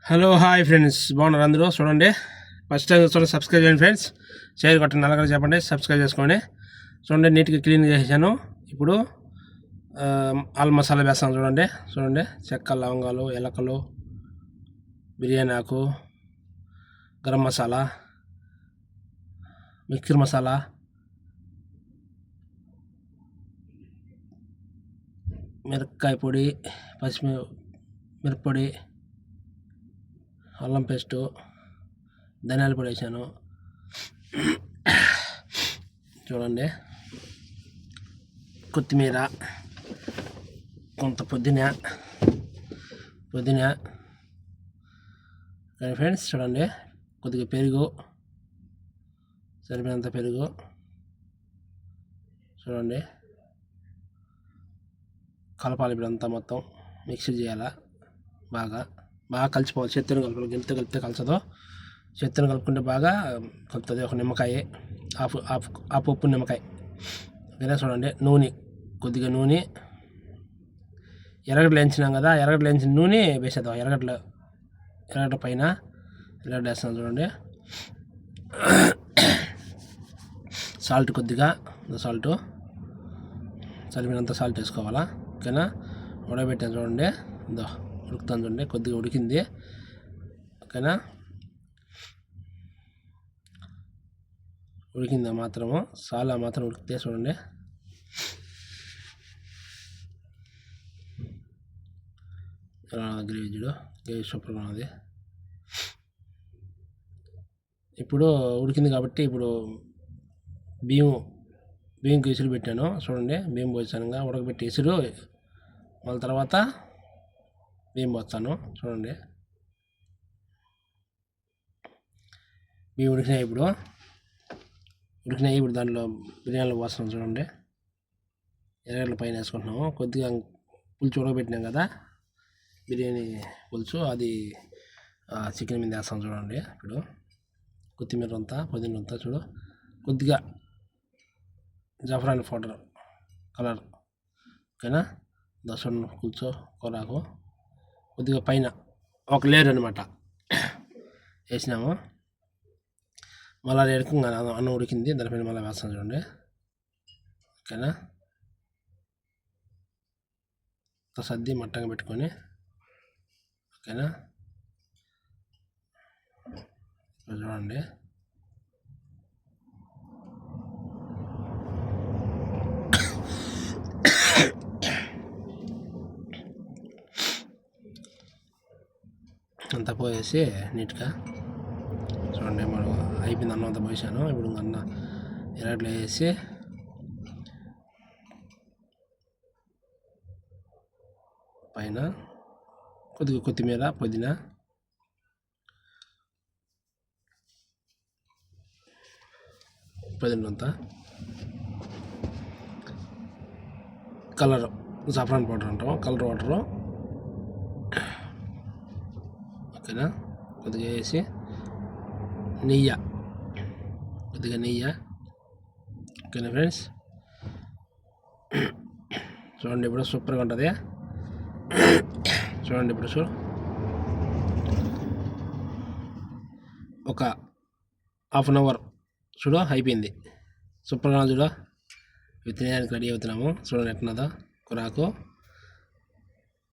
Hello hi friends, బాగున్నారు అందరూ? చూడండి, ఫస్ట్ టైం చూడండి, సబ్స్క్రైబ్ చేయండి ఫ్రెండ్స్, షేర్ కొట్టండి, నల్లగా చెప్పండి, సబ్స్క్రైబ్ చేసుకోండి. చూడండి, నీట్గా క్లీన్ చేసాను. ఇప్పుడు ఆల్ మసాలా వేస్తాను. చూడండి చెక్క, లవంగాలు, ఎలకలు, బిర్యానీ ఆకు, గరం మసాలా, మిక్సర్ మసాలా, మిరపకాయ పొడి, మిరప్పొడి, అల్లం పేస్టు, ధనియాల పొడి వేసాను. చూడండి, కొత్తిమీర, కొంత పుదీనా కానీ ఫ్రెండ్స్. చూడండి, కొద్దిగా పెరుగు, సరిపోయినంత పెరుగు. చూడండి, కలపాలి. ఇప్పుడు అంతా మొత్తం మిక్స్ చేయాలా, బాగా కలిసిపోవాలి. చేత్తో కలపాలి, గిన్నెతో కలిపితే కలసదు. చేత్తో కలుపుకుంటే బాగా కలుపుతుంది. ఒక నిమ్మకాయ, హాఫ్ ఉప్పు నిమ్మకాయ. ఓకేనా? చూడండి, కొద్దిగా నూనె, ఎర్రగడ్డలు వేయించినాం కదా, ఎర్రగడ్డలు వేయించిన నూనె వేసేద్దాం. ఎర్రగడ్డ పైన ఎర్రగడ్డ వేస్తున్నాం. చూడండి, సాల్ట్ కొద్దిగా, సరిపోయినంత సాల్ట్ వేసుకోవాలా. ఓకేనా? ఉడకబెట్టాను. చూడండి, ఉడుకుతాను. చూడండి, కొద్దిగా ఉడికింది. ఓకేనా? ఉడికిందా మాత్రము, చాలా మాత్రం ఉడికితే. చూడండి, గ్రేవీ సూపర్గా ఉన్నది. ఇప్పుడు ఉడికింది కాబట్టి ఇప్పుడు బియ్యంకి ఎసురు పెట్టాను. చూడండి, బియ్యం పోసాను, ఉడకబెట్టి ఎసురు, మళ్ళీ తర్వాత బియ్యం పోస్తాను. చూడండి, బియ్యం ఉడికినాయి. ఇప్పుడు దాంట్లో బిర్యానీలో పోస్తున్నాం. చూడండి, ఎర్రగడ్డల పైన వేసుకుంటున్నాము. కొద్దిగా పులుసు ఉడకబెట్టినాం కదా, బిర్యానీ పులుసు, అది చికెన్ మీద వేస్తాం. చూడండి, ఇప్పుడు కొత్తిమీర అంతా, పుదీనా అంతా. కొద్దిగా జాఫ్రాన్ పౌడర్, కలర్. ఓకేనా? దసన్న పులుసు కూరకు కొద్దిగా పైన ఒక లేయర్ అనమాట వేసినాము. మళ్ళీ లేయర్కి అన్నం ఉడికింది, దానిపైన మళ్ళీ వేస్తాం. చూడండి, ఓకేనా? సర్ది మట్టంగా పెట్టుకొని. ఓకేనా? చూడండి, అంతా పోయేసి నీట్గా. చూడండి, మనం అయిపోయింది, అన్నం అంతా పోసాను. ఇప్పుడు ఎర్రగడ్డలు వేసి పైన కొద్దిగా కొత్తిమీర, పుదీనా, అంతా, కలర్, జాఫ్రాన్ పౌడర్ అంటాం, కలర్ వాటరు. ఓకేనా? కొద్దిగా వేసి కొద్దిగా నెయ్యి. ఓకేనా ఫ్రెండ్స్? చూడండి, ఇప్పుడు సూపర్గా ఉంటుంది. చూడండి, ఇప్పుడు ఒక హాఫ్ అన్ అవర్ అయిపోయింది. సూపర్గా తినడానికి రెడీ అవుతున్నాము. చూడండి ఎట్లున్నదో కూరాకు.